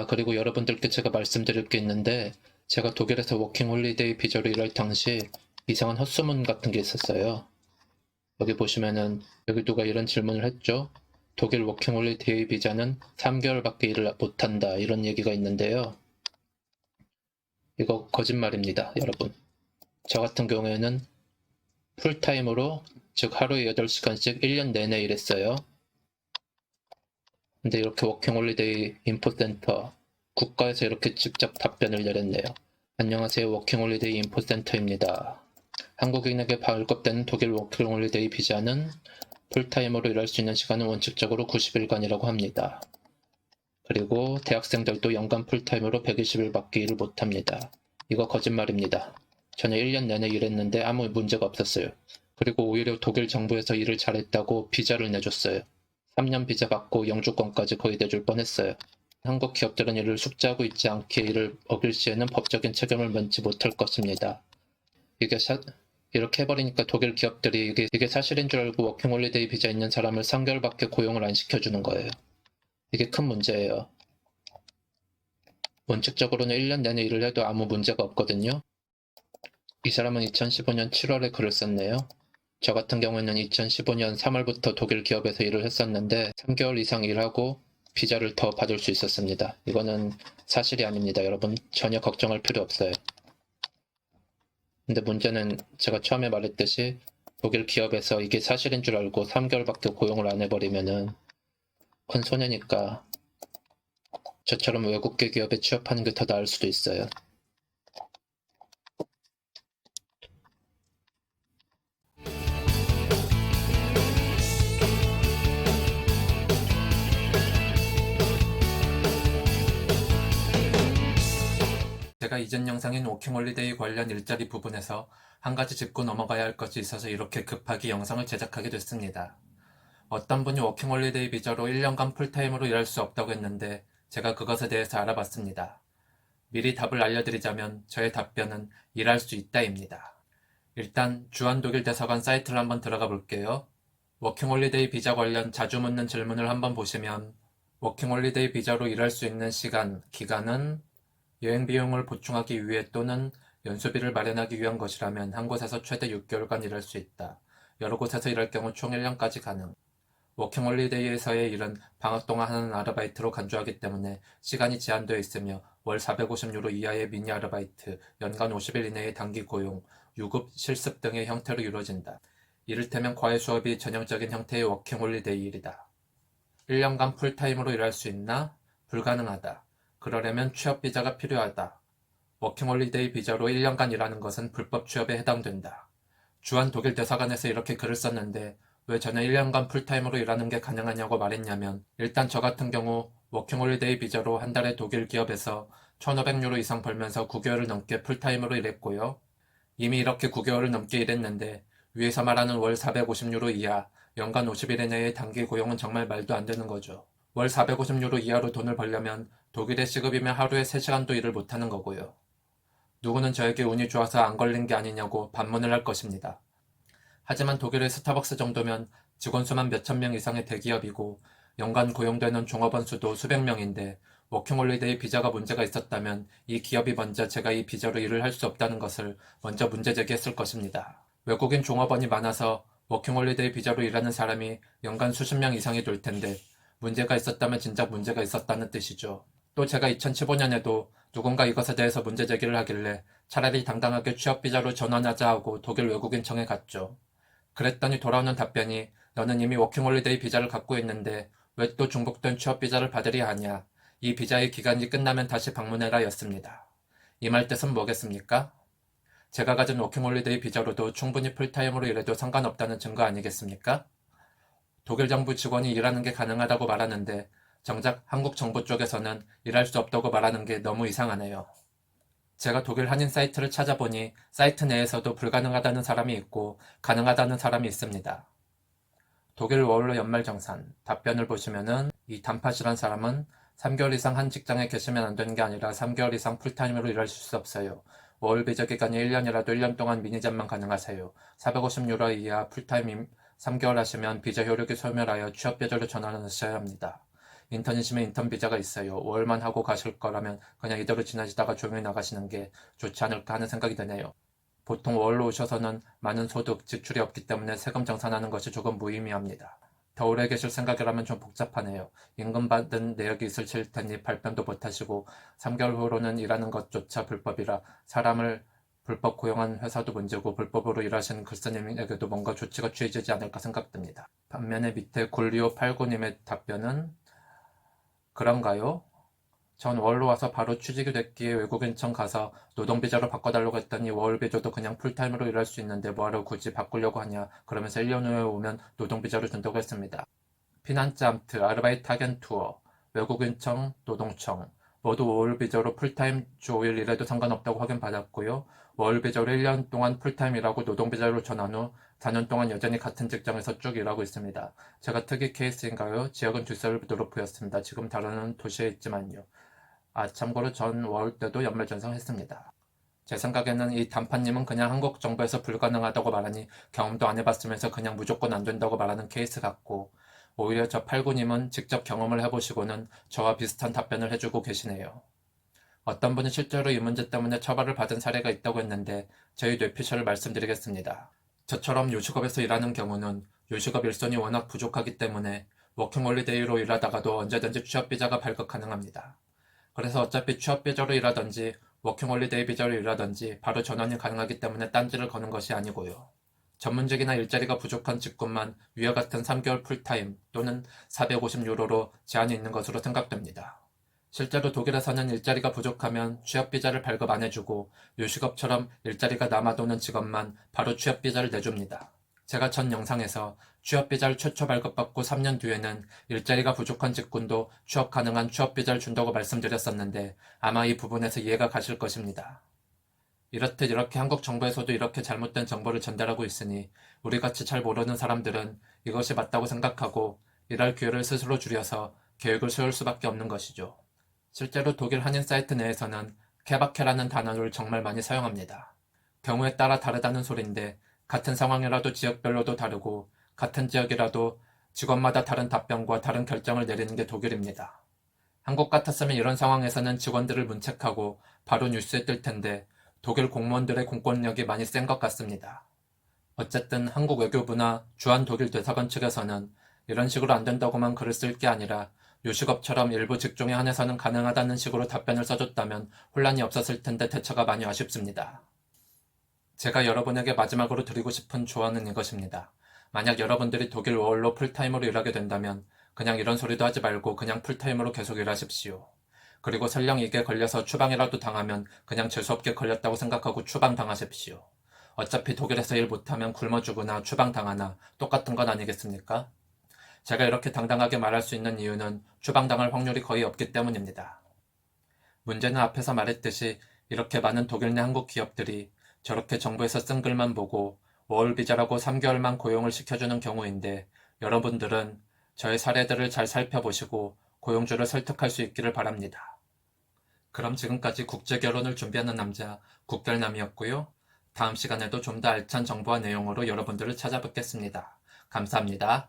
그리고 여러분들께 제가 말씀드릴 게 있는데, 제가 독일에서 워킹 홀리데이 비자로 일할 당시 이상한 헛소문 같은 게 있었어요. 여기 보시면은, 여기 누가 이런 질문을 했죠? 독일 워킹 홀리데이 비자는 3개월밖에 일을 못한다, 이런 얘기가 있는데요. 이거 거짓말입니다, 여러분. 저 같은 경우에는 풀타임으로, 즉 하루에 8시간씩 1년 내내 일했어요. 근데 이렇게 워킹홀리데이 인포센터, 국가에서 이렇게 직접 답변을 내렸네요. 안녕하세요, 워킹홀리데이 인포센터입니다. 한국인에게 발급되는 독일 워킹홀리데이 비자는 풀타임으로 일할 수 있는 시간은 원칙적으로 90일간이라고 합니다. 그리고 대학생들도 연간 풀타임으로 120일밖에 일을 못합니다. 이거 거짓말입니다. 저는 1년 내내 일했는데 아무 문제가 없었어요. 그리고 오히려 독일 정부에서 일을 잘했다고 비자를 내줬어요. 3년 비자 받고 영주권까지 거의 내줄 뻔했어요. 한국 기업들은 이를 숙지하고 있지 않기에 이를 어길 시에는 법적인 책임을 묻지 못할 것입니다. 이렇게 해버리니까 독일 기업들이 이게 사실인 줄 알고 워킹홀리데이 비자 있는 사람을 3개월밖에 고용을 안 시켜주는 거예요. 이게 큰 문제예요. 원칙적으로는 1년 내내 일을 해도 아무 문제가 없거든요. 이 사람은 2015년 7월에 글을 썼네요. 저 같은 경우에는 2015년 3월부터 독일 기업에서 일을 했었는데 3개월 이상 일하고 비자를 더 받을 수 있었습니다. 이거는 사실이 아닙니다. 여러분 전혀 걱정할 필요 없어요. 근데 문제는 제가 처음에 말했듯이 독일 기업에서 이게 사실인 줄 알고 3개월밖에 고용을 안 해버리면은 큰 손해니까 저처럼 외국계 기업에 취업하는 게 더 나을 수도 있어요. 제가 이전 영상인 워킹홀리데이 관련 일자리 부분에서 한 가지 짚고 넘어가야 할 것이 있어서 이렇게 급하게 영상을 제작하게 됐습니다. 어떤 분이 워킹홀리데이 비자로 1년간 풀타임으로 일할 수 없다고 했는데 제가 그것에 대해서 알아봤습니다. 미리 답을 알려드리자면 저의 답변은 일할 수 있다입니다. 일단 주한독일 대사관 사이트를 한번 들어가 볼게요. 워킹홀리데이 비자 관련 자주 묻는 질문을 한번 보시면 워킹홀리데이 비자로 일할 수 있는 시간, 기간은 여행 비용을 보충하기 위해 또는 연수비를 마련하기 위한 것이라면 한 곳에서 최대 6개월간 일할 수 있다. 여러 곳에서 일할 경우 총 1년까지 가능. 워킹홀리데이에서의 일은 방학 동안 하는 아르바이트로 간주하기 때문에 시간이 제한되어 있으며 월 450유로 이하의 미니 아르바이트, 연간 50일 이내의 단기 고용, 유급, 실습 등의 형태로 이루어진다. 이를테면 과외 수업이 전형적인 형태의 워킹홀리데이 일이다. 1년간 풀타임으로 일할 수 있나? 불가능하다. 그러려면 취업 비자가 필요하다. 워킹홀리데이 비자로 1년간 일하는 것은 불법 취업에 해당된다. 주한 독일 대사관에서 이렇게 글을 썼는데 왜 저는 1년간 풀타임으로 일하는 게 가능하냐고 말했냐면 일단 저 같은 경우 워킹홀리데이 비자로 한 달에 독일 기업에서 1,500유로 이상 벌면서 9개월을 넘게 풀타임으로 일했고요. 이미 이렇게 9개월을 넘게 일했는데 위에서 말하는 월 450유로 이하, 연간 50일 이내의 단기 고용은 정말 말도 안 되는 거죠. 월 450유로 이하로 돈을 벌려면 독일의 시급이면 하루에 3시간도 일을 못하는 거고요. 누구는 저에게 운이 좋아서 안 걸린 게 아니냐고 반문을 할 것입니다. 하지만 독일의 스타벅스 정도면 직원 수만 몇천 명 이상의 대기업이고 연간 고용되는 종업원 수도 수백 명인데 워킹홀리데이 비자가 문제가 있었다면 이 기업이 먼저 제가 이 비자로 일을 할 수 없다는 것을 먼저 문제 제기했을 것입니다. 외국인 종업원이 많아서 워킹홀리데이 비자로 일하는 사람이 연간 수십 명 이상이 될 텐데 문제가 있었다면 진작 문제가 있었다는 뜻이죠. 또 제가 2015년에도 누군가 이것에 대해서 문제 제기를 하길래 차라리 당당하게 취업비자로 전환하자 하고 독일 외국인청에 갔죠. 그랬더니 돌아오는 답변이 너는 이미 워킹홀리데이 비자를 갖고 있는데 왜 또 중복된 취업비자를 받으려 하냐. 이 비자의 기간이 끝나면 다시 방문해라 였습니다. 이 말 뜻은 뭐겠습니까? 제가 가진 워킹홀리데이 비자로도 충분히 풀타임으로 일해도 상관없다는 증거 아니겠습니까? 독일 정부 직원이 일하는 게 가능하다고 말하는데 정작 한국 정부 쪽에서는 일할 수 없다고 말하는 게 너무 이상하네요. 제가 독일 한인 사이트를 찾아보니 사이트 내에서도 불가능하다는 사람이 있고 가능하다는 사람이 있습니다. 독일 워홀러 연말정산 답변을 보시면은 이 단팥이란 사람은 3개월 이상 한 직장에 계시면 안 되는 게 아니라 3개월 이상 풀타임으로 일하실 수 없어요. 워홀 비자 기간이 1년이라도 1년 동안 미니잡만 가능하세요. 450유로 이하 풀타임 3개월 하시면 비자 효력이 소멸하여 취업 비자로 전환하셔야 합니다. 인턴이시면 인턴 비자가 있어요. 5월만 하고 가실 거라면 그냥 이대로 지나시다가 조용히 나가시는 게 좋지 않을까 하는 생각이 드네요. 보통 5월로 오셔서는 많은 소득, 지출이 없기 때문에 세금 정산하는 것이 조금 무의미합니다. 더 오래 계실 생각이라면 좀 복잡하네요. 임금 받은 내역이 있으실 테니 발변도 못하시고 3개월 후로는 일하는 것조차 불법이라 사람을 불법 고용한 회사도 문제고 불법으로 일하시는 글쓰님에게도 뭔가 조치가 취해지지 않을까 생각됩니다. 반면에 밑에 굴리오89님의 답변은 그런가요? 전 월로 와서 바로 취직이 됐기에 외국인청 가서 노동비자로 바꿔달라고 했더니 월비자도 그냥 풀타임으로 일할 수 있는데 뭐하러 굳이 바꾸려고 하냐 그러면서 1년 후에 오면 노동비자로 준다고 했습니다. 피난자암트, 아르바이트하겐투어, 외국인청, 노동청 모두 월비자로 풀타임 주 5일 일해도 상관없다고 확인받았고요. 월비자로 1년 동안 풀타임 일하고 노동비자로 전환 후 4년 동안 여전히 같은 직장에서 쭉 일하고 있습니다. 제가 특이 케이스인가요? 지역은 düsseldorf였습니다. 지금 다른 도시에 있지만요. 참고로 전 월 때도 연말전성했습니다. 제 생각에는 이 단판님은 그냥 한국 정부에서 불가능하다고 말하니 경험도 안 해봤으면서 그냥 무조건 안 된다고 말하는 케이스 같고 오히려 저 팔구님은 직접 경험을 해보시고는 저와 비슷한 답변을 해주고 계시네요. 어떤 분이 실제로 이 문제 때문에 처벌을 받은 사례가 있다고 했는데 저희 뇌피셜을 말씀드리겠습니다. 저처럼 요식업에서 일하는 경우는 요식업 일손이 워낙 부족하기 때문에 워킹홀리데이로 일하다가도 언제든지 취업비자가 발급 가능합니다. 그래서 어차피 취업비자로 일하든지 워킹홀리데이 비자로 일하든지 바로 전환이 가능하기 때문에 딴지를 거는 것이 아니고요. 전문직이나 일자리가 부족한 직군만 위와 같은 3개월 풀타임 또는 450유로로 제한이 있는 것으로 생각됩니다. 실제로 독일에서는 일자리가 부족하면 취업비자를 발급 안 해주고 요식업처럼 일자리가 남아도는 직업만 바로 취업비자를 내줍니다. 제가 전 영상에서 취업비자를 최초 발급받고 3년 뒤에는 일자리가 부족한 직군도 취업 가능한 취업비자를 준다고 말씀드렸었는데 아마 이 부분에서 이해가 가실 것입니다. 이렇듯 이렇게 한국 정부에서도 이렇게 잘못된 정보를 전달하고 있으니 우리같이 잘 모르는 사람들은 이것이 맞다고 생각하고 일할 기회를 스스로 줄여서 계획을 세울 수밖에 없는 것이죠. 실제로 독일 한인 사이트 내에서는 케바케라는 단어를 정말 많이 사용합니다. 경우에 따라 다르다는 소린데 같은 상황이라도 지역별로도 다르고 같은 지역이라도 직원마다 다른 답변과 다른 결정을 내리는 게 독일입니다. 한국 같았으면 이런 상황에서는 직원들을 문책하고 바로 뉴스에 뜰 텐데 독일 공무원들의 공권력이 많이 센 것 같습니다. 어쨌든 한국 외교부나 주한 독일 대사관 측에서는 이런 식으로 안 된다고만 글을 쓸 게 아니라 요식업처럼 일부 직종에 한해서는 가능하다는 식으로 답변을 써줬다면 혼란이 없었을 텐데 대처가 많이 아쉽습니다. 제가 여러분에게 마지막으로 드리고 싶은 조언은 이것입니다. 만약 여러분들이 독일 워홀로 풀타임으로 일하게 된다면 그냥 이런 소리도 하지 말고 그냥 풀타임으로 계속 일하십시오. 그리고 설령 이게 걸려서 추방이라도 당하면 그냥 재수없게 걸렸다고 생각하고 추방당하십시오. 어차피 독일에서 일 못하면 굶어 죽으나 추방당하나 똑같은 건 아니겠습니까? 제가 이렇게 당당하게 말할 수 있는 이유는 추방당할 확률이 거의 없기 때문입니다. 문제는 앞에서 말했듯이 이렇게 많은 독일 내 한국 기업들이 저렇게 정부에서 쓴 글만 보고 워홀비자라고 3개월만 고용을 시켜주는 경우인데 여러분들은 저의 사례들을 잘 살펴보시고 고용주를 설득할 수 있기를 바랍니다. 그럼 지금까지 국제결혼을 준비하는 남자 국결남이었고요. 다음 시간에도 좀 더 알찬 정보와 내용으로 여러분들을 찾아뵙겠습니다. 감사합니다.